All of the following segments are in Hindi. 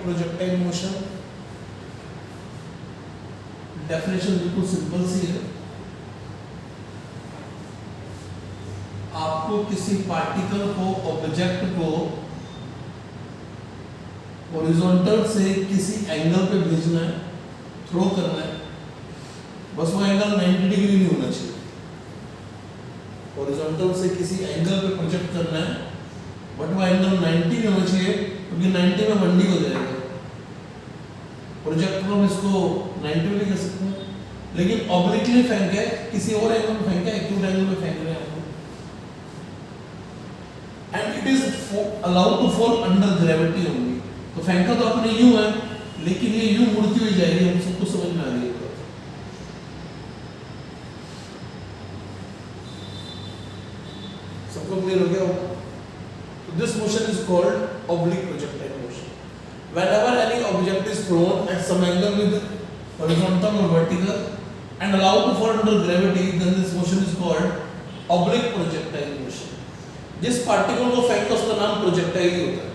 Projectile motion. डेफिनेशन बिल्कुल सिंपल सी है। आपको किसी पार्टिकल को, ऑब्जेक्ट को हॉरिजॉन्टल से किसी एंगल पे भेजना है, थ्रो करना है, बस वो एंगल 90 डिग्री नहीं होना चाहिए। हॉरिजॉन्टल से किसी एंगल पे प्रोजेक्ट करना है, बट वो एंगल 90 नहीं होना चाहिए, क्योंकि 90 में मंडी हो जाएगा। प्रोजेक्ट हम इसको 90 में कर सकते हैं, लेकिन ऑब्लिकली फेंक है, किसी और एंगल में फेंका है, एक्यूट एंगल में फेंक रहे हैं आपको, and it is allowed to fall under gravity only. तो फेंका तो आपने यूं है, लेकिन ये यूं मुड़ती हुई जाएगी, हम सबको समझ में आ रही है। सबको क्लियर हो गया होगा? तो this motion is called oblique projectile motion. Whenever any object is thrown at some angle with horizontal or vertical and allowed to fall under gravity, then this motion is called oblique projectile motion. जिस पार्टिकल को फेंका उसका नाम प्रोजेक्टाइल ही होता है।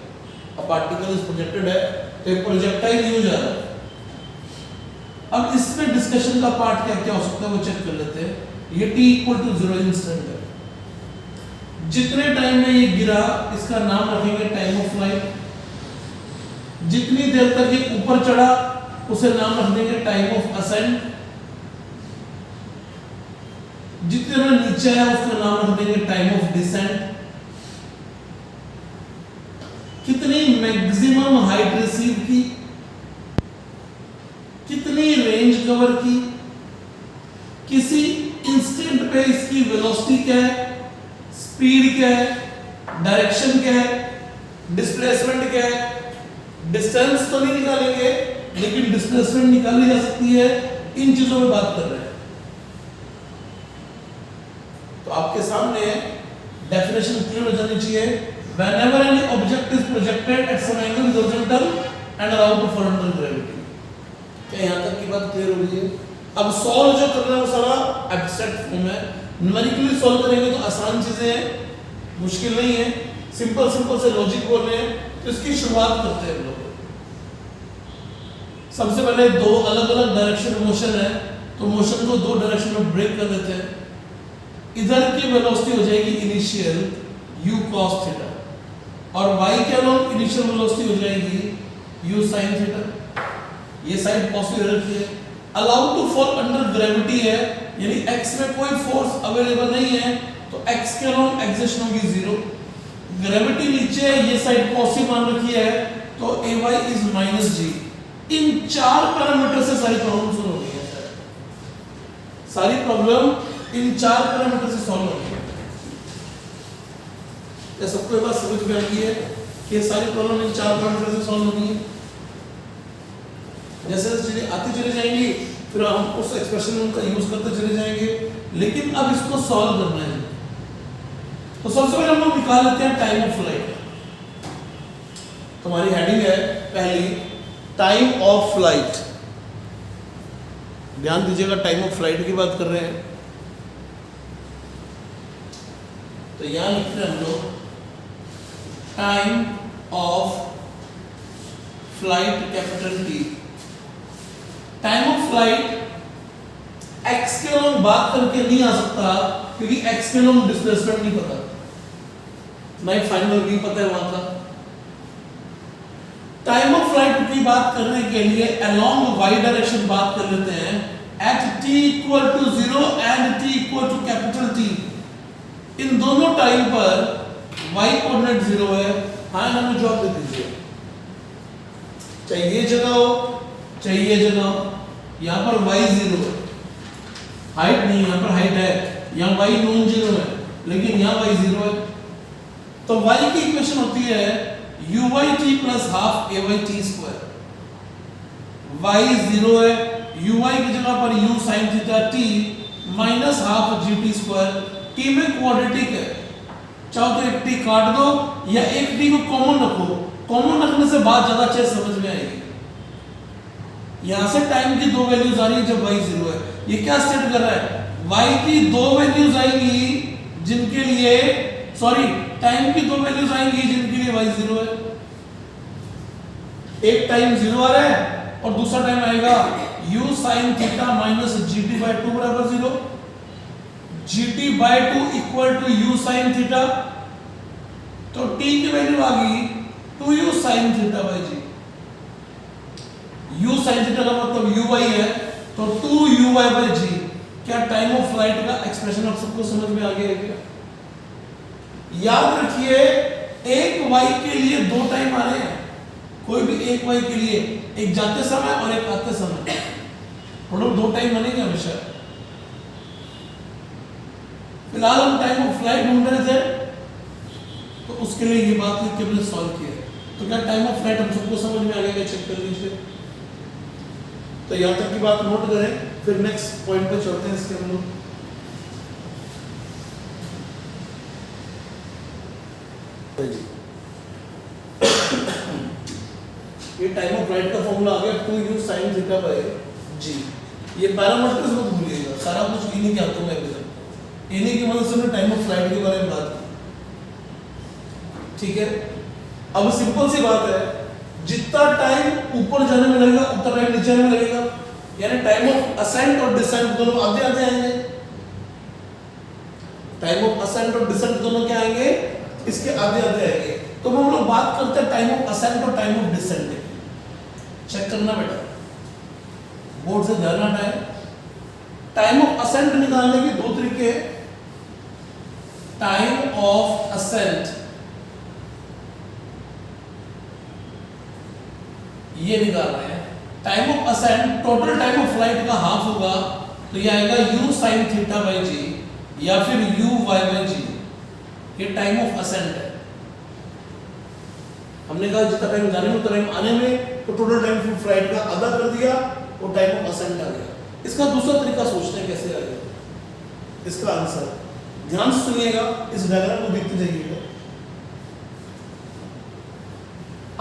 अब पार्टिकल इज प्रोजेक्टेड है तो एक प्रोजेक्टाइल यूं जा रहा है। अब इसमें डिस्कशन का पार्ट क्या क्या हो सकता है वो चेक कर लेते हैं। ये t = 0 इंस्टेंट है। जितने टाइम में ये गिरा इसका नाम रखेंगे टाइम ऑफ फ्लाइट। जितनी देर तक ये ऊपर चढ़ा उसे नाम रख देंगे टाइम ऑफ असेंट। जितने में नीचे आया उसका नाम रख देंगे टाइम ऑफ डिसेंट। कितनी मैक्सिमम हाइट रिसीव की, कितनी रेंज कवर की, किसी इंस्टेंट पे इसकी वेलोसिटी क्या है, स्पीड क्या है, डायरेक्शन क्या है, डिस्प्लेसमेंट क्या है। डिस्टेंस तो नहीं निकालेंगे, लेकिन डिस्प्लेसमेंट निकाली जा सकती है। इन चीजों में बात कर रहे हैं। तो आपके सामने डेफिनेशन क्लियर हो जानी चाहिए। Whenever any object is projected at some angle horizontal and allowed to fall under gravity। क्या यहाँ तक की बात क्लियर हो गई है? अब सॉल्व जो कर रहे हैं वो सारा एब्स्ट्रैक्ट फॉर्म है। न्यूमेरिकली सॉल्व करेंगे तो आसान चीजें हैं, मुश्किल नहीं है। सिंपल सिंपल से लॉजिक बोल रहे हैं, तो इसकी शुरुआत करते हैं हम लोग। सबसे पहले दो अलग अलग डायरेक्शन मोशन है, तो मोशन को दो डायरेक्शन में ब्रेक कर देते हैं। इधर की वेलोसिटी हो जाएगी इनिशियल u cos थीटा, और y के अलोंग इनिशियल वेलोसिटी हो जाएगी u sin थीटा। ये साइड पॉजिटिव रखी है। Allowed to fall under gravity है, यानी x में कोई फोर्स अवेलेबल नहीं है, तो x के अलोंग एक्सेशन होगी 0। ग्रेविटी नीचे है, ये साइड पॉजिटिव मान रखी है, तो ay इज -g। इन चार पैरामीटर से सारी प्रॉब्लम सॉल्व हो गई है। सारी प्रॉब्लम इन चार पैरामीटर से सॉल्व हो गई है। क्या सबको ये बात समझ में आ गई है कि सारी प्रॉब्लम इन चार पैरामीटर से सॉल्व होनी है? जैसे चीजें आती चली जाएंगी, फिर हम उस एक्सप्रेशन का यूज करते चले जाएंगे, लेकिन अब इसको सॉल्व करना है। तो सबसे पहले हम लोग निकाल लेते हैं टाइम ऑफ फ्लाइट। तुम्हारी हेडिंग है पहली टाइम ऑफ फ्लाइट। ध्यान दीजिएगा, टाइम ऑफ फ्लाइट की बात कर रहे हैं। तो यहां लिखते हैं हम लोग time of flight capital T। Time of flight x के अलोंग बात करके नहीं आ सकता, क्योंकि एक्स के अलोंग डिस्प्लेसमेंट नहीं पता, नहीं फाइनल भी पता है वहां का। टाइम ऑफ फ्लाइट की बात करने के लिए अलोंग y डायरेक्शन बात कर लेते हैं। At t = 0 and t = capital T, इन दोनों टाइम पर y कोऑर्डिनेट 0 है। हाँ हमें जवाब दे दीजिए, चाहे ये जगह हो चाहे ये जगह हो। यहाँ पर y 0 है, हाइट नहीं, यहाँ पर हाइट है। यहाँ y नॉन 0 है, लेकिन यहाँ y 0 है। तो y की इक्वेशन होती है uy_t + ½ ay_t²। y 0 है, uy की जगह पर u sin theta t -½ gt²। t में क्वाड्रेटिक है, चाहो तो एक t काट दो या एक t को कॉमन रखो। कॉमन रखने से बात ज्यादा अच्छे समझ में आएगी। यहां से टाइम की दो वैल्यूज आ रही है जब y 0 है। ये क्या स्टेट कर रहा है? y की दो वैल्यूज आएंगी जिनके लिए, सॉरी, टाइम की दो वैल्यूज आएंगी जिनके लिए y 0 है। एक टाइम 0 आ रहा है और दूसरा टाइम आएगा u sin theta minus gt/2 बराबर 0, gt/2 equal to u sin theta, तो t की वैल्यू आ गई 2u sin theta by g। u sin theta का मतलब u है, तो 2u बाई g। क्या टाइम ऑफ फ्लाइट का एक्सप्रेशन आप सबको समझ में आ गया क्या? याद रखिए एक y के लिए दो टाइम आ रहे हैं, कोई भी एक y के लिए, एक जाते समय और एक आते समय, दो टाइम बनेंगे हमेशा। फिलहाल हम टाइम ऑफ फ्लाइट ढूंढ रहे थे, तो उसके लिए ये बात लिख के हमने सॉल्व किया। तो क्या टाइम ऑफ फ्लाइट हम सबको समझ में आ गया? चेक कर लीजिए। तो यहां तक की बात नोट करें, फिर नेक्स्ट पॉइंट पे चलते हैं इसके हम लोग। ये टाइम ऑफ फ्लाइट का फॉर्मूला आ गया 2u sin theta by g। ये पैरामीटर्स मत भूलिएगा, सारा कुछ इन्हीं के हाथों में है, इन्हीं की मदद से हमने टाइम ऑफ फ्लाइट के बारे में बात की। ठीक है, अब सिंपल सी बात है, जितना टाइम ऊपर जाने में लगेगा उतना टाइम नीचे आने में लगेगा, यानी टाइम ऑफ असेंट और डिसेंट दोनों आधे आधे आएंगे। टाइम ऑफ असेंट और डिसेंट दोनों क्या आएंगे? इसके आधे आधे आएंगे। तो हम लोग बात करते हैं टाइम ऑफ असेंट और टाइम ऑफ डिसेंट की। चेक करना बेटा, बोर्ड से ध्यान हटाए। टाइम ऑफ असेंट निकालने के दो तरीके हैं। टाइम ऑफ असेंट ये निकाल रहे हैं। Time of ascent total time of flight का हाफ होगा, तो ये आएगा u sin theta by g या फिर u y बाई g। ये टाइम ऑफ असेंट है। हमने कहा जितना टाइम जाने में उतना टाइम आने में, तो टोटल टाइम ऑफ फ्लाइट का आधा कर दिया, वो टाइम ऑफ असेंट आ गया। इसका दूसरा तरीका सोचते हैं कैसे आएगा इसका आंसर। ध्यान से सुनिएगा, इस डायग्राम को देखते जाइएगा।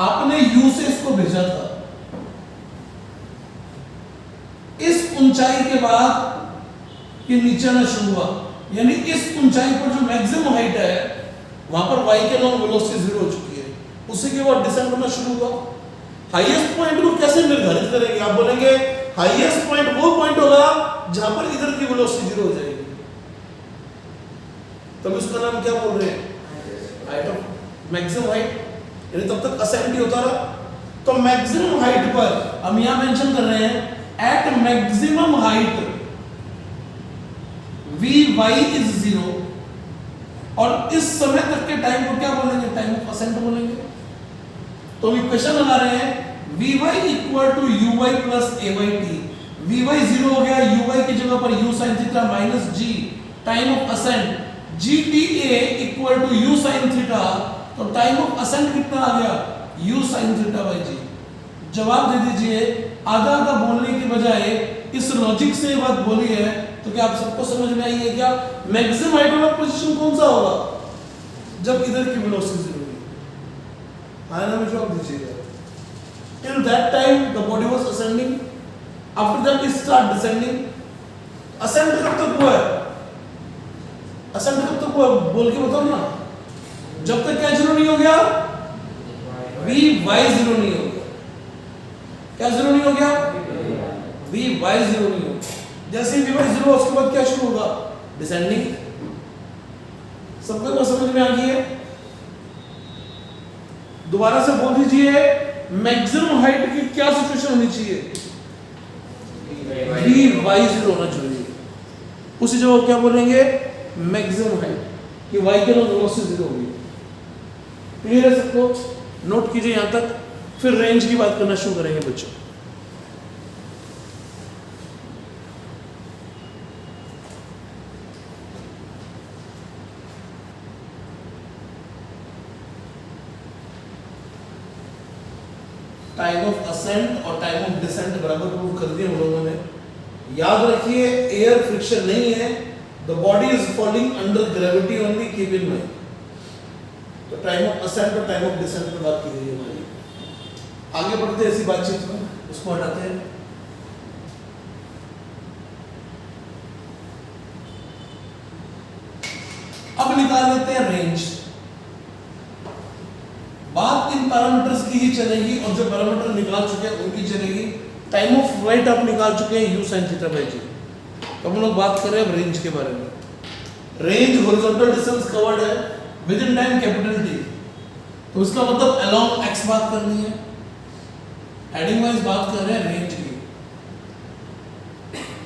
आपने u से इसको भेजा था, इस ऊंचाई के बाद ये नीचे आना शुरू हुआ, यानी इस ऊंचाई पर जो मैक्सिमम हाइट है वहां पर y के लॉन्ग वेलोसिटी 0 हो चुकी है, उसी के बाद डिसेंड होना शुरू हुआ। हाईएस्ट पॉइंट को कैसे निर्धारित करेंगे? आप बोलेंगे हाईएस्ट पॉइंट वो पॉइंट होगा जहां पर इधर की वेलोसिटी 0 हो जाएगी, तब उसका नाम क्या बोल रहे हैं? हाइट ऑफ मैक्सिमम हाइट, यानी तब तक असेंट ही होता रहा। तो मैक्सिमम हाइट पर हम यहां मेंशन कर रहे हैं at maximum height vy is 0, और इस समय तक के टाइम को क्या बोलेंगे? टाइम ऑफ असेंट बोलेंगे। तो हम इक्वेशन लगा रहे हैं vy equal to uy plus ayt। vy 0 हो गया, uy की जगह पर u sin theta minus g time of ascent, gta equal to u sin theta, तो टाइम ऑफ असेंट कितना आ गया? u sin theta by g। जवाब दे दीजिए। आधा आधा बोलने की बजाय इस लॉजिक से बात बोली है, तो क्या आप सबको समझ में आई है क्या? मैक्सिमम हाइट वाला पोजीशन कौन सा होगा? जब इधर की वेलोसिटी 0 होगी। हाँ ना, जवाब दीजिएगा। Till that time the body was ascending, after that it start descending। ascent कब तक हुआ है? ascent कब तक हुआ बोल के बताओ ना। जब तक क्या 0 नहीं हो गया? vy 0 नहीं हो गया। क्या 0 नहीं हो गया? vy 0 नहीं हो गया। जैसे ही vy 0 उसके बाद क्या शुरू होगा? डिसेंडिंग। सबको समझ में आ गई है? दोबारा से बोल दीजिए, मैक्सिमम हाइट की क्या सिचुएशन होनी चाहिए? vy 0 होना चाहिए। उसी जगह क्या बोलेंगे? मैक्सिमम हाइट कि y के लॉन्ग वेलोसिटी 0 होगी। क्लियर है सबको? नोट कीजिए यहां तक, फिर रेंज की बात करना शुरू करेंगे बच्चों। टाइम ऑफ असेंट और टाइम ऑफ डिसेंट बराबर प्रूव कर दिए हम लोगों ने। याद रखिए एयर फ्रिक्शन नहीं है, the body is falling under gravity only, keep in mind. तो टाइम ऑफ असेंट और टाइम ऑफ डिसेंट पे बात की गई है हमारी। आगे बढ़ते हैं ऐसी बातचीत में, उसको हटाते हैं। अब निकाल लेते हैं रेंज। बात इन पैरामीटर्स की ही चलेगी और जो पैरामीटर निकाल चुके हैं उनकी चलेगी। टाइम ऑफ फ्लाइट आप निकाल चुके हैं u sin थीटा बाई जी। तो हम लोग बात कर रहे हैं अब रेंज के बारे में। रेंज हॉरिजॉन्टल डिस्टेंस कवर्ड है with in time capital T, तो इसका मतलब अलोंग x बात करनी है। हेडिंग वाइज बात कर रहे हैं रेंज की,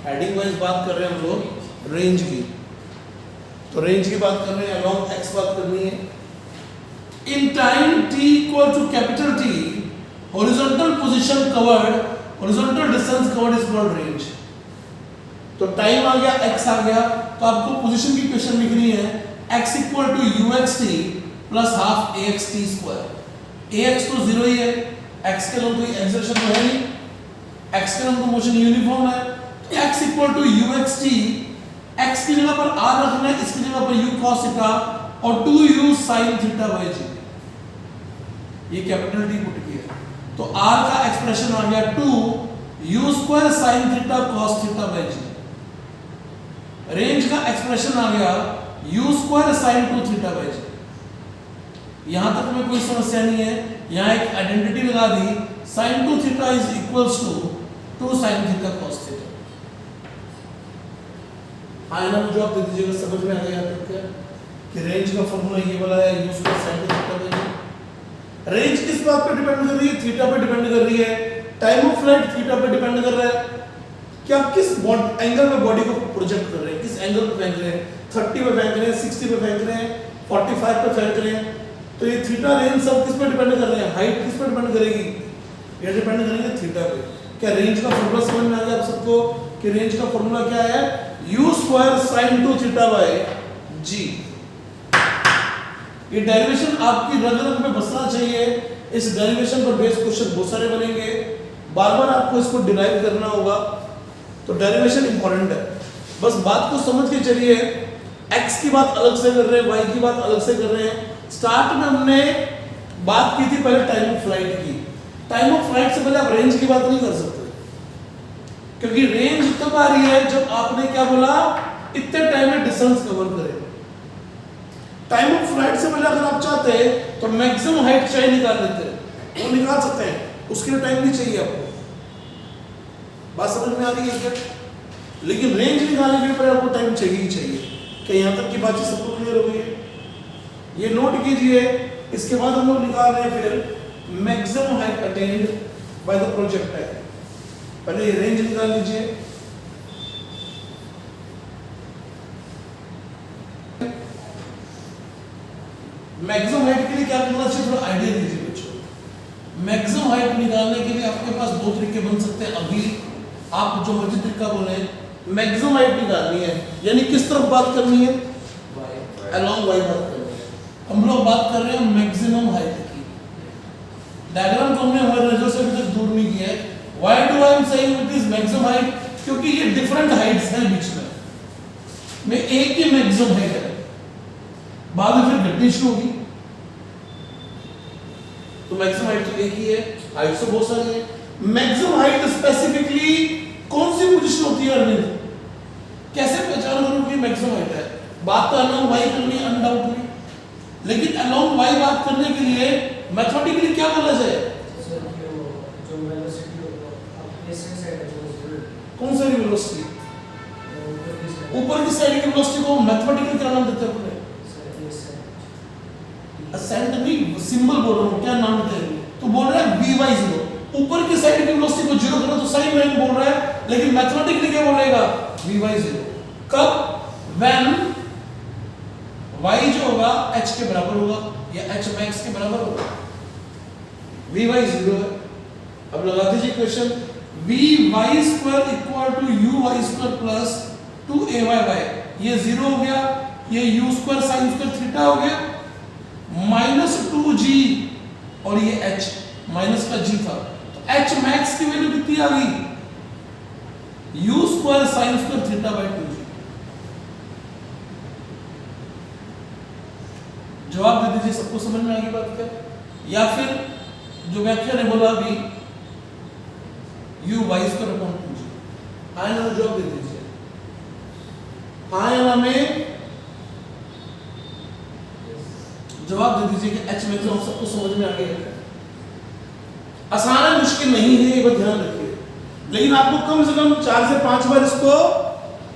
हेडिंग वाइज बात कर रहे हैं हम लोग रेंज की, तो रेंज की बात कर रहे हैं, अलोंग x बात करनी है। In time t equal to capital T, horizontal position covered, horizontal distance covered is called range. तो टाइम आ गया, x आ गया, तो आपको पोजीशन की इक्वेशन लिखनी है x equal to uxt plus half axt square. ax तो जीरो ही है, x के लंब कोई एक्सेलरेशन तो है नहीं, x के लंब तो मोशन यूनिफॉर्म है, तो x equal to uxt, x की जगह पर r रखना है, इसकी जगह पर u cos थीटा और 2u sin थीटा बाई जी। ये कैपिटल T पुट किया, तो r का एक्सप्रेशन आ गया 2u square sin theta cos theta by ji. Range का एक्सप्रेशन आ गया u square sin 2 theta by G. यहां तक में कोई समस्या नहीं है, यहां एक आइडेंटिटी लगा दी, sin 2 theta is equals to 2 sin theta cos theta. हाँ ना, मुझे आप दे दीजिएगा, समझ में आ गया आपको कि रेंज का फॉर्मूला ये वाला है u square sin 2 theta by ji. Range किस बात पे डिपेंड कर रही है? थीटा पे डिपेंड कर रही है। टाइम ऑफ फ्लाइट थीटा पे डिपेंड कर रहा है कि आप किस एंगल में बॉडी को प्रोजेक्ट कर रहे हैं, किस एंगल पे फेंक रहे हैं, 30 पे फेंक रहे हैं, 60 पे फेंक रहे हैं, 45 पे फेंक रहे हैं। तो ये थीटा रेंज सब किस पे डिपेंड कर रहे हैं? हाइट किस पे डिपेंड करेगी? ये डिपेंड करेंगे थीटा पे। क्या रेंज का फॉर्मूला समझ में आ गया आप सबको कि रेंज का फॉर्मूला क्या है? u square sin 2 theta by g। ये डेरिवेशन आपकी रग रग में बसना चाहिए। इस डेरिवेशन पर बेस्ड क्वेश्चन बहुत सारे बनेंगे, बार-बार आपको इसको डिराइव करना होगा, तो डेरिवेशन इंपॉर्टेंट है। बस बात को समझ के चलिए, x की बात अलग से कर रहे हैं, y की बात अलग से कर रहे हैं। स्टार्ट में हमने बात की थी पहले टाइम ऑफ फ्लाइट की। टाइम ऑफ फ्लाइट से पहले आप रेंज की बात नहीं कर सकते, क्योंकि रेंज तब आ रही है जब आपने क्या बोला, इतने टाइम में डिस्टेंस कवर करे। टाइम ऑफ फ्लाइट से पहले अगर आप चाहते हैं तो मैक्सिमम हाइट चाहिए निकाल लेते हैं, वो निकाल सकते हैं, उसके लिए टाइम नहीं चाहिए आपको। बात समझ में आ रही है क्या? लेकिन रेंज निकालने के लिए पहले आपको टाइम चाहिए ही चाहिए। क्या यहाँ तक की बातचीत सबको क्लियर हो गई है? ये नोट कीजिए। इसके बाद हम लोग निकाल रहे हैं फिर maximum height attend by the projectile. पहले ये रेंज निकाल लीजिए। मैक्सिमम हाइट के लिए क्या करना चाहिए, थोड़ा आइडिया दीजिए बच्चों। मैक्सिमम हाइट निकालने के लिए आपके पास दो तरीके बन सकते हैं। अभी आप जो मर्जी तरीका बोले, मैक्सिमम हाइट निकालनी है, यानी किस तरफ बात करनी है? अलोंग y बात करनी है। हम लोग बात कर रहे हैं मैक्सिमम हाइट की। डायग्राम को हमने हमारे नजर से अभी तक दूर नहीं किया है। Why do I am saying it is maximum height? क्योंकि ये डिफरेंट हाइट्स हैं बीच में एक ही मैक्सिमम हाइट है, बाद में फिर घटनी शुरू होगी। तो मैक्सिमम हाइट तो एक ही है, हाइट तो बहुत सारी है। मैक्सिमम हाइट स्पेसिफिकली कौन सी पोजीशन होती है अरविंद? कैसे पहचान करूं कि मैक्सिमम हाइट है? बात तो अलोंग y करनी है अनडाउटली, लेकिन अलोंग y बात करने के लिए मैथमेटिकली क्या बोला जाए? जो वेलोसिटी कौन सा वेलोसिटी? ऊपर की साइड की वेलोसिटी को मैथमेटिकली क्या नाम देते हैं अपने? असेंट नहीं, सिंबल बोल रहा हूं, क्या नाम देते हैं? तो बोल रहा है vy0। ऊपर की साइड की वेलोसिटी को जीरो करना तो साइन वेव बोल रहा है, लेकिन मैथमेटिकली क्या बोलेगा? vy0। कब? when y जो होगा h के बराबर होगा या h max के बराबर होगा। vy0 है। अब लगा दीजिए equation, vy square equal to uy square plus 2ayy। ये 0 हो गया, ये u square sin square theta हो गया, माइनस 2g और ये h माइनस का g था, तो h max की वैल्यू कितनी आ गई? u square sin square theta by 2g। जवाब दे दीजिए, सबको समझ में आ गई बात क्या? या फिर जो व्याख्या ने बोला अभी u y square upon 2g, हाँ या ना जवाब दे दीजिए, हाँ या ना में जवाब दे दीजिए कि h मैक्सिमम सबको समझ में आ गया है। आसान है, मुश्किल नहीं है, ये बात ध्यान रखिए। लेकिन आपको कम से कम 4 से 5 बार इसको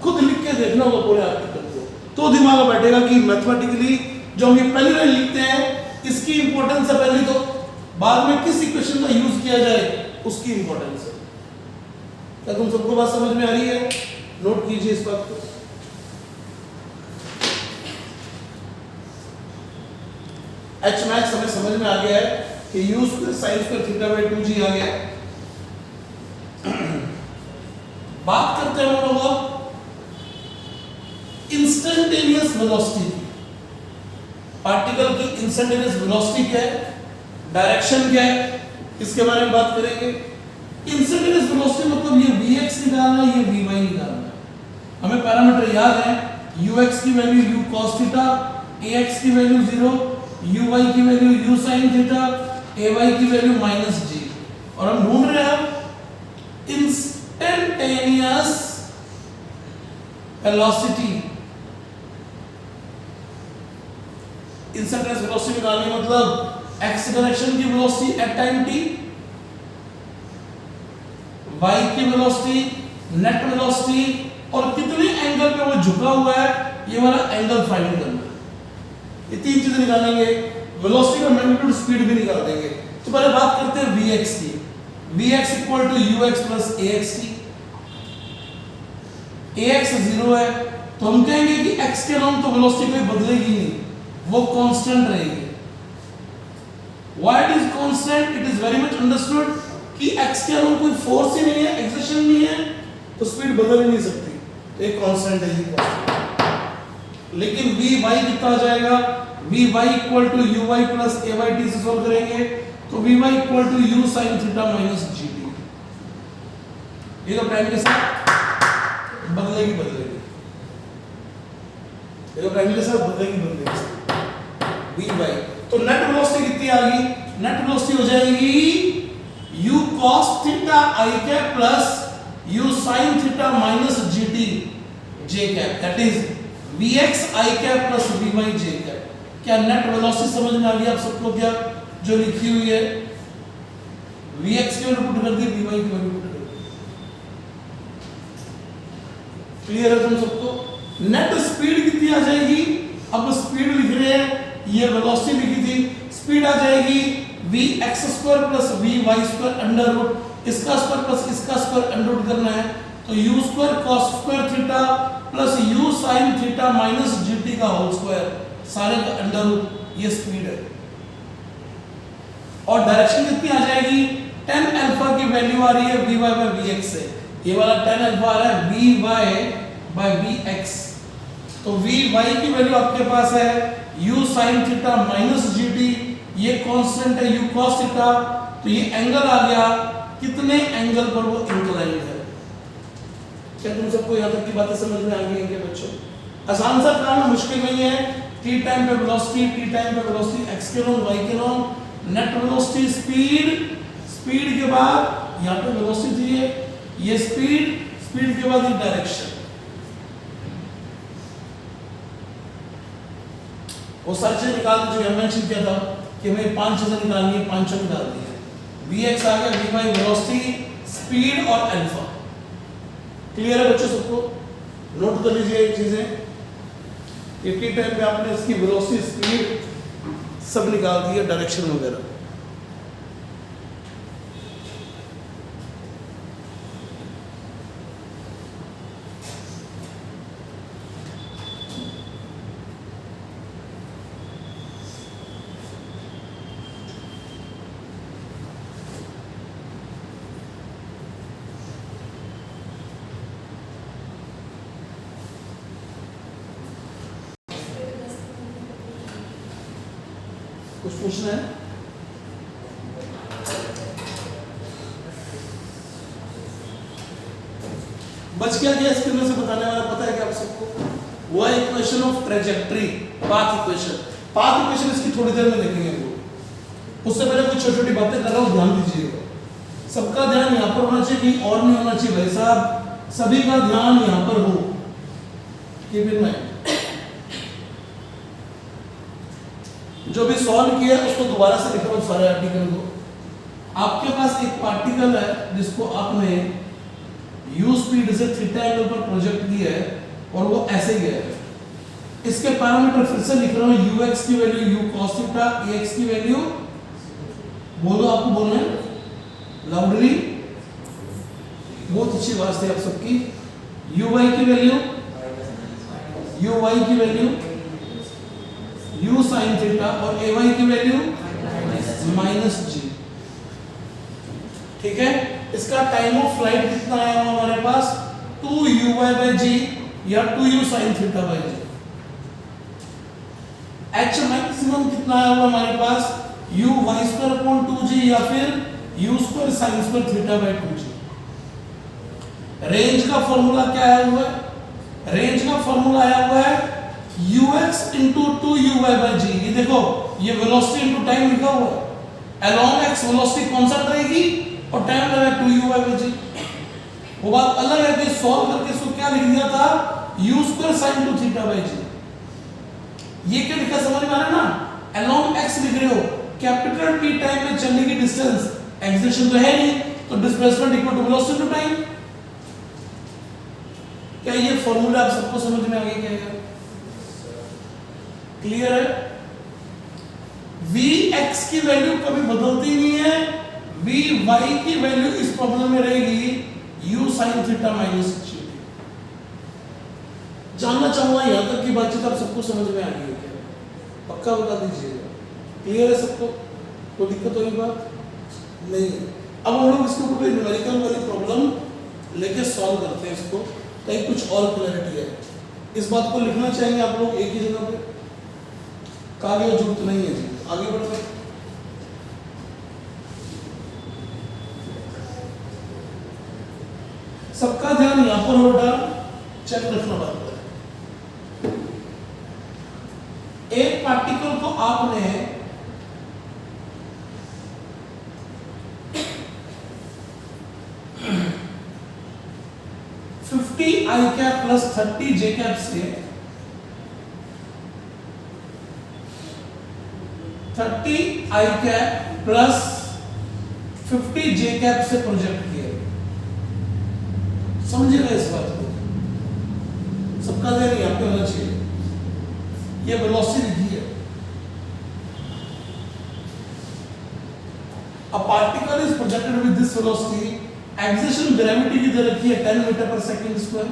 खुद लिख के देखना होगा पूरे आर्टिकल को, तो दिमाग में बैठेगा कि मैथमेटिकली जो हम ये पहली लाइन लिखते हैं इसकी इंपॉर्टेंस है पहली, तो बाद में किस इक्वेशन का यूज किया जाए उसकी इंपॉर्टेंस है। क्या तुम सबको बात समझ में आ रही है? नोट कीजिए इस बात को। एच मैक्स हमें समझ में आ गया है कि you square sine square theta by 2g आ गया। बात करते हैं हम लोग इंस्टेंटेनियस वेलोसिटी की। पार्टिकल की इंस्टेंटेनियस वेलोसिटी क्या है, डायरेक्शन क्या है, इसके बारे में बात करेंगे। इंस्टेंटेनियस वेलोसिटी मतलब ये vx निकालना है, ये vy निकालना है। हमें पैरामीटर याद है, ux की value u cos theta, ax की वैल्यू 0, uy की value u sin theta, ay की वैल्यू -g। और हम ढूंढ रहे हैं इंस्टेंटेनियस वेलोसिटी। इंस्टेंटेनियस वेलोसिटी निकालनी मतलब x डायरेक्शन की velocity at time t, y की वेलोसिटी, नेट वेलोसिटी और कितने एंगल पे वो झुका हुआ है ये वाला एंगल फाइंड करना है। ये तीन चीजें निकालेंगे, वेलोसिटी का मैग्नीट्यूड, स्पीड भी निकाल देंगे। तो पहले बात करते हैं vx की। vx equal to ux plus axt। ax 0 है तो हम कहेंगे कि x के अलावा तो वेलोसिटी कोई बदलेगी नहीं, वो कांस्टेंट रहेगी। Why it is constant? It is very much understood कि x के अलावा कोई फोर्स ही नहीं है, एक्सेशन नहीं है, तो स्पीड बदल ही नहीं सकती, तो एक कांस्टेंट है, ये कांस्टेंट। लेकिन vy कितना आ जाएगा, vy equal to uy plus ayt से सॉल्व करेंगे तो vy equal to u sin theta minus gt। ये तो टाइम के साथ बदलेगी, ये तो टाइम के साथ बदलेगी। vy तो नेट वेलोसिटी कितनी आ गई, नेट वेलोसिटी हो जाएगी u cos theta i cap plus u sin theta minus gt j cap, that is vx i cap plus vy j cap. क्या नेट वेलोसिटी समझ में आ गई आप सबको? क्या जो लिखी हुई है vx की वैल्यू पुट कर दी, vy की वैल्यू पुट कर दी। क्लियर है तुम सबको? नेट स्पीड कितनी आ जाएगी, अब स्पीड लिख रहे हैं, ये वेलोसिटी लिखी थी, स्पीड आ जाएगी vx square plus vy square under root, इसका स्क्वायर प्लस इसका स्क्वायर अंडर रूट करना है तो u square cos square theta plus u sin theta minus gt का होल स्क्वायर, सारे का अंडर रूट, ये स्पीड है। और डायरेक्शन कितनी आ जाएगी, tan अल्फा की वैल्यू आ रही है vy बाय vx से, ये वाला tan अल्फा आ रहा है vy बाय vx, तो vy की वैल्यू आपके पास है u sin theta minus gt, ये कांस्टेंट है u cos थीटा, तो ये एंगल आ गया, कितने एंगल पर वो इंक्लाइंड है। क्या तुम सबको यहाँ तक की बातें समझ में आ गई हैं क्या बच्चों? आसान सा काम है, मुश्किल नहीं है। t टाइम पे वेलोसिटी, t टाइम पे वेलोसिटी, x के लॉन्ग, y के long, net velocity, speed, speed के बाद यहाँ पे वेलोसिटी थी, ये स्पीड, स्पीड के बाद ये डायरेक्शन। वो सारी चीजें निकाल दीजिए, हमने मेंशन किया था कि हमें 5 चीजें निकालनी है, 5 निकाल दी है। vx आ गया, vy वेलोसिटी, स्पीड और अल्फा। क्लियर है बच्चों सबको? नोट कर लीजिए ये चीजें। ये t टाइम पे आपने इसकी वेलोसिटी, स्पीड सब निकाल दी है, डायरेक्शन वगैरह। कुछ पूछना है? बच क्या गया स्क्रीन में से बताने वाला पता है क्या आप सबको? वो है equation of trajectory, path equation. Path equation इसकी थोड़ी देर में देखेंगे हम लोग। उससे पहले कुछ छोटी छोटी बातें कर रहा हूँ, ध्यान दीजिएगा। सबका ध्यान यहाँ पर होना चाहिए, कहीं और नहीं होना चाहिए भाई साहब, सभी का ध्यान यहाँ पर हो। Keep in mind. जो भी सॉल्व किया उसको दोबारा से लिखो सारे आर्टिकल को। आपके पास एक पार्टिकल है जिसको आपने u स्पीड से थीटा एंगल पर प्रोजेक्ट किया है और वो ऐसे गया है। इसके पैरामीटर फिर से लिख रहा हूं, ux की value u cos theta, ax की वैल्यू बोलो, आपको बोलना है लाउडली, बहुत अच्छी आवाज थी आप सबकी। uy की वैल्यू uy की वैल्यू u sin थीटा और ay की वैल्यू माइनस g। ठीक है, इसका टाइम ऑफ फ्लाइट कितना आया हुआ हमारे पास 2uy/g या 2u sin theta by g। h maximum कितना आया हुआ हमारे पास uy²/2g या फिर u² sin² theta by 2g। Range का फॉर्मूला क्या आया हुआ है? रेंज का फॉर्मूला आया हुआ है ux इंटू 2uy/g। ये देखो, ये वेलोसिटी इंटू टाइम लिखा हुआ है। अलोंग x वेलोसिटी कांस्टेंट रहेगी और टाइम लगा 2uy/g। वो बात अलग है कि सॉल्व करके इसको क्या लिख दिया था u² sin² theta by g। ये क्या लिखा समझ में आ रहा है ना? अलोंग x लिख रहे हो, कैपिटल T टाइम में चलने की डिस्टेंस, एक्सेलरेशन तो है नहीं, तो displacement equal to velocity to time. क्या ये फॉर्मूला आप सबको समझ में आ गया? क्या क्लियर है? Vx की वैल्यू कभी बदलती नहीं है, Vy की वैल्यू इस प्रॉब्लम में रहेगी u sin theta minus g। जानना चाहूंगा यहां तक की बातचीत आप सबको समझ में आ गई है क्या? पक्का बता दीजिएगा। क्लियर है सबको? कोई दिक्कत वाली बात नहीं है। अब हम लोग इसके ऊपर न्यूमेरिकल वाली प्रॉब्लम लेके सॉल्व करते हैं इसको, कहीं कुछ और क्लैरिटी है। इस बात को लिखना चाहेंगे आप लोग एक ही जगह पे, कागज जरूरत नहीं है जी। आगे बढ़ते हैं। सबका ध्यान यहां पर होगा, चेक रखना बात है। एक पार्टिकल को आपने i प्लस 30 j से 30i प्लस 50 j से प्रोजेक्ट किया। समझिएगा इस बात को, सबका ध्यान यहां पे होना चाहिए। ये वेलोसिटी लिखी है। A particle is projected with this velocity, acceleration gravity की दे रखी है 10 मीटर पर सेकंड स्क्वायर,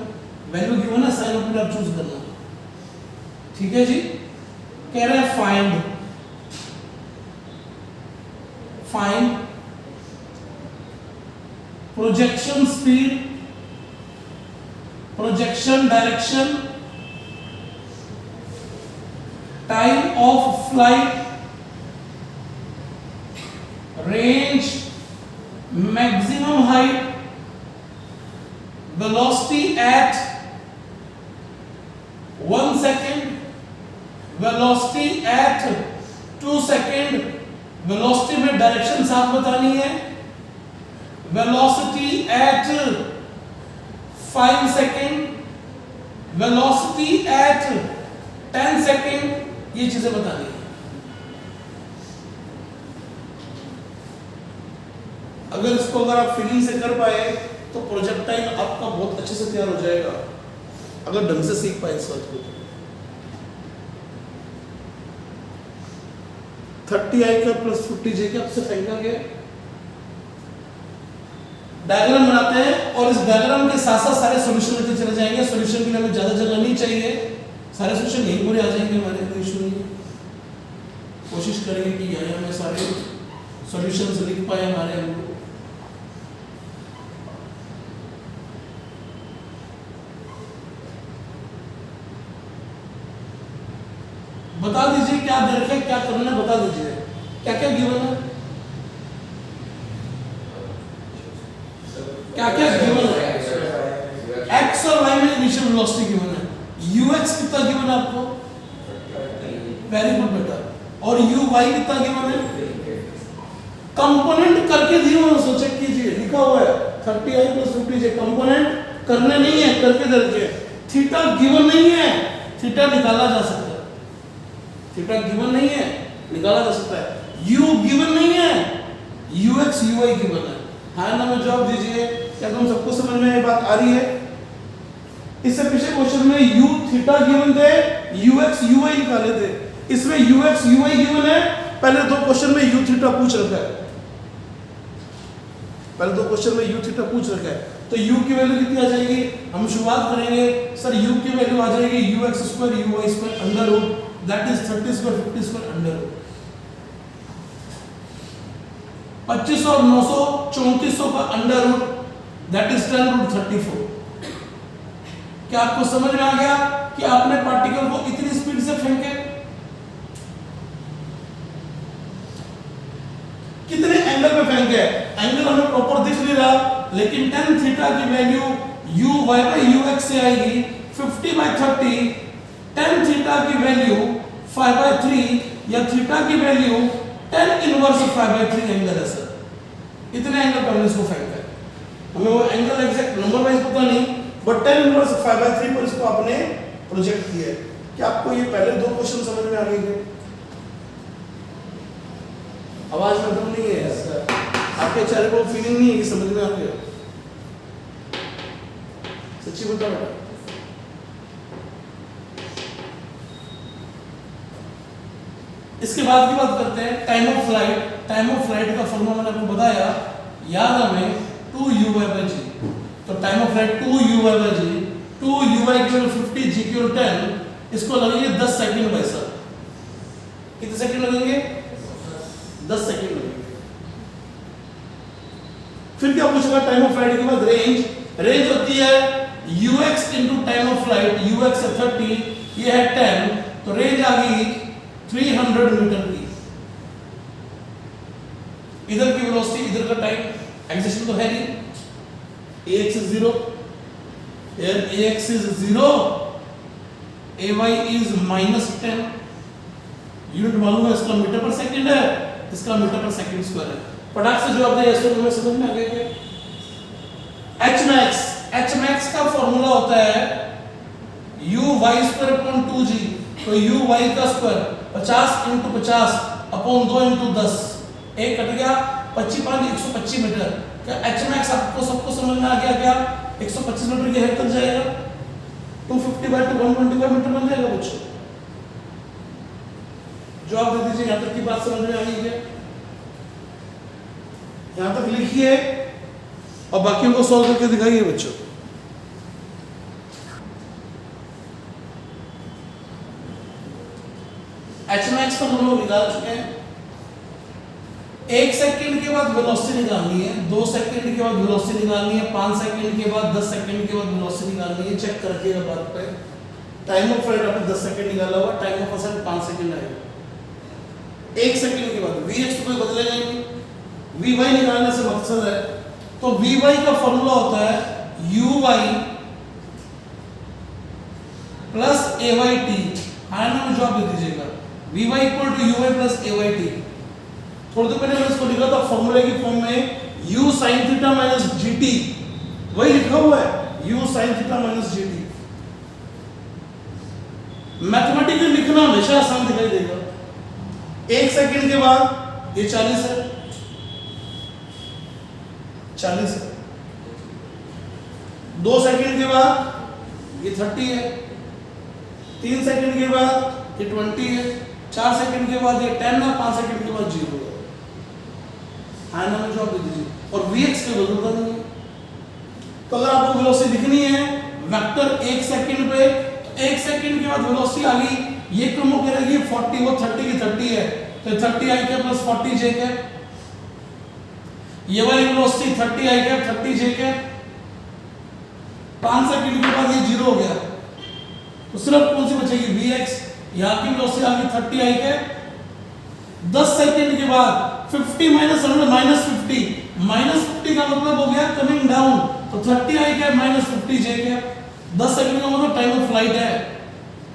वैल्यू गिवन है, साइन ऑफ आप चूज करना। ठीक है जी, कह रहे हैं find projection speed, projection direction, time of flight, range, maximum height, velocity at 1 second, velocity at 2 second, velocity में डायरेक्शन साफ बतानी है, velocity at 5 second, velocity at 10 second, ये चीजें बतानी है। अगर इसको अगर आप फीलिंग से कर पाए तो प्रोजेक्टाइल आपका बहुत अच्छे से तैयार हो जाएगा, अगर ढंग से सीख पाए इस बात को। 30i प्लस 50j से फेंका गया। डायग्राम बनाते हैं और इस डायग्राम के साथ साथ सारे सॉल्यूशन लेते चले जाएंगे। सॉल्यूशन के लिए हमें ज्यादा जगह नहीं चाहिए, सारे सॉल्यूशन यहीं पूरे आ जाएंगे हमारे, कोई इशू नहीं है। कोशिश करेंगे कि यहाँ हमें सारे सॉल्यूशंस लिख पाए हमारे हम लोग। बता दीजिए क्या दे रखे, क्या करना है, बता दीजिए क्या क्या गिवन है, क्या क्या गिवन है। एक्स और वाई में इनिशियल वेलोसिटी गिवन है, ux कितना गिवन है आपको, वेरी गुड बेटा, और uy कितना गिवन है, कंपोनेंट करके दिए हुए सो चेक कीजिए, लिखा हुआ है 30i प्लस 50j, कंपोनेंट करने नहीं है, करके दे रखे। थीटा गिवन नहीं है, थीटा निकाला जा सकता है, थीटा गिवन नहीं है, निकाला जा सकता है। u गिवन नहीं है, ux uy गिवन है। हाँ ना में जवाब दीजिए। क्या तुम सबको समझ में ये बात आ रही है? इससे पिछले क्वेश्चन में u थीटा गिवन थे, ux uy निकाले थे। इसमें ux uy गिवन है। पहले दो क्वेश्चन में u थीटा पूछ रखा है, पहले दो क्वेश्चन में u थीटा पूछ रखा है। तो u की वैल्यू कितनी आ जाएगी? हम शुरुआत करेंगे सर, u की वैल्यू आ जाएगी ux square uy square under root, that is 30 square 50 square under root. 2500 और 900 3400 का under root, that is 10 root 34। क्या आपको समझ में आ गया कि आपने पार्टिकल को इतनी स्पीड से फेंके? कितने एंगल पे फेंके? एंगल हमें प्रॉपर दिख नहीं रहा, लेकिन tan थीटा की value u y by ux से आएगी 50 by 30। tan थीटा की वैल्यू 5 by 3 या थीटा की value tan inverse 5 by 3 angle है सर। इतने एंगल पर हमने इसको फेंका है। हमें वो एंगल एग्जैक्ट नंबर वाइज पता नहीं, बट tan इनवर्स 5 by 3 पर इसको आपने प्रोजेक्ट किया है। क्या आपको ये पहले दो क्वेश्चन समझ में आ गए थे? आवाज में दम नहीं है सर, आपके चेहरे पर फीलिंग नहीं है कि समझ में आ गया? सच्ची बताओ बेटा। इसके बाद की बात करते हैं time of flight. Time of flight का फॉर्मूला मैंने आपको बताया, याद हमें 2u/g। तो time of flight 2u/g, 2u = 50, g = 10। इसको लगेंगे 10 सेकंड भाई साहब। कितने सेकंड लगेंगे? 10 सेकंड लगेंगे। फिर क्या पूछेगा टाइम ऑफ फ्लाइट के बाद? रेंज। रेंज होती है ux × time of flight, ux है 30, ये है 10, तो रेंज आ गई 300 मीटर की। इधर की वेलोसिटी, इधर का टाइम, एक्सेलेरेशन तो है नहीं, ax is 0, here ax is 0, ay is -10। Unit मालूम है, इसका मीटर पर सेकंड है, इसका मीटर पर सेकंड स्क्वायर है। फटाक से जवाब दे, इसको तुम्हें समझ में आ गया क्या? hmax, hmax का फॉर्मूला होता है uy²/2g। तो uy का स्क्वायर 50 × 50 अपॉन 2 × 10, एक कट गया, 25 5 125 मीटर। क्या hmax आपको सबको समझ में आ गया क्या? 125 मीटर की हाइट तक जाएगा, 250/2 125 मीटर बन जाएगा बच्चों। जवाब दे दीजिए, यहां तक की बात समझ में आ गई क्या? यहां तक लिखिए और बाकियों को सॉल्व करके दिखाइए बच्चों। hmax तो हम लोग निकाल चुके हैं। 1 सेकंड के बाद वेलोसिटी निकालनी है, 2 सेकंड के बाद वेलोसिटी निकालनी है, 5 सेकंड के बाद, 10 सेकंड के बाद वेलोसिटी निकालनी है। चेक कर रखिएगा बात पे। टाइम ऑफ फ्लाइट आपने 10 सेकंड निकाला हुआ, टाइम ऑफ असर 5 सेकंड आएगा। 1 सेकंड के बाद vx तो कोई बदलेगा ही नहीं, vy निकालने से मकसद है, तो vy का फॉर्मूला होता है uy + ayt। हाँ ना, जवाब दे दीजिएगा, vy = uy + ayt। थोड़ी देर पहले मैंने इसको लिखा था फॉर्मूले की फॉर्म में, u sin θ - gt, वही लिखा हुआ है, u sin θ - gt। मैथमेटिकली लिखना हमेशा आसान दिखाई देगा। 1 सेकंड के बाद ये 40 है, 40 है। 2 सेकंड के बाद ये 30 है, 3 सेकंड के बाद ये 20 है, 4 सेकंड के बाद ये 10 है, 5 सेकंड के बाद 0 है। हाँ ना, में जवाब दे दीजिए। और vx के बदलता नहीं है। तो अगर आपको वेलोसिटी लिखनी है वेक्टर 1 सेकंड पे, तो 1 सेकंड के बाद वेलोसिटी आ गई, ये कम हो करेगी 40, वो 30 की 30 है, तो 30 i के + 40 j के। ये वाली वेलोसिटी 30 i के 30 j के। 5 सेकंड के बाद ये 0 हो गया, तो सिर्फ कौन सी बचेगी? vx। यहाँ की वेलोसिटी आ गई 30 i के। 10 सेकंड के बाद 50 - 100 -50, -50 का मतलब हो गया कमिंग डाउन, तो 30 i के -50 j के। 10 सेकंड का मतलब टाइम ऑफ फ्लाइट है।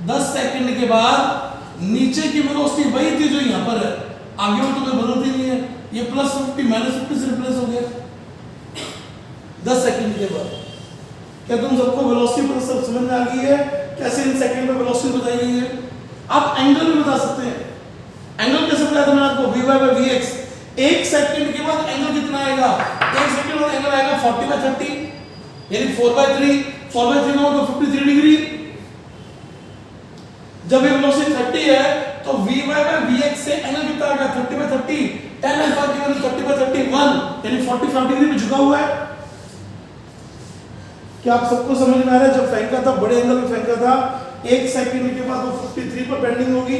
10 सेकंड के बाद नीचे की वेलोसिटी वही थी जो यहाँ पर है, आगे में तो कोई बदलती नहीं है, ये +50 -50 से रिप्लेस हो गया 10 सेकंड के बाद। क्या तुम सबको वेलोसिटी पर सब समझ में आ गई है कैसे इन सेकंड में वेलोसिटी बताई गई है? आप एंगल भी बता सकते हैं। एंगल कैसे बताया था मैंने आपको? vy/vx। 1 सेकंड के बाद एंगल कितना आएगा? 1 सेकंड बाद एंगल आएगा 40/30, यानी 4/3, 4/3 हो तो 53 डिग्री। जब ये वेलोसिटी 30 है तो Vy/Vx से एंगल कितना आएगा? 30/30, tan अल्फा की वैल्यू 30/31, यानी 45 डिग्री पे झुका हुआ है। क्या आप सबको समझ में आ रहा है? जब फेंका था, बड़े एंगल में फेंका था, 1 सेकंड के बाद वो 53 पर बेंडिंग होगी,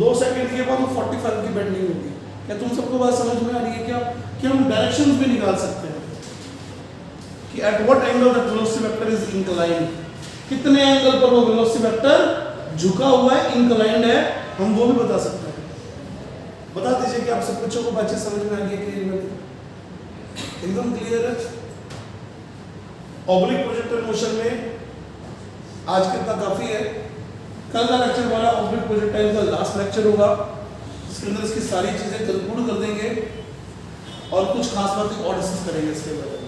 2 सेकंड के बाद वो 45 की बेंडिंग होगी। क्या तुम सबको बात समझ में आ रही है क्या? कि हम डायरेक्शंस भी निकाल सकते हैं कि at what angle the velocity vector is inclined, कितने एंगल पर वो वेलोसिटी वेक्टर झुका हुआ है, इंक्लाइंड है, हम वो भी बता सकते हैं। बता दीजिए कि आप सब बच्चों को बातचीत समझ में आ गई है कि एकदम क्लियर है? ऑब्लिक प्रोजेक्टर मोशन में आज के इतना काफी है। कल का लेक्चर हमारा ऑब्लिक प्रोजेक्टाइल का लास्ट लेक्चर होगा, इसके अंदर इसकी सारी चीजें कंक्लूड कर देंगे और कुछ खास बातें और डिस्कस करेंगे इसके बारे में।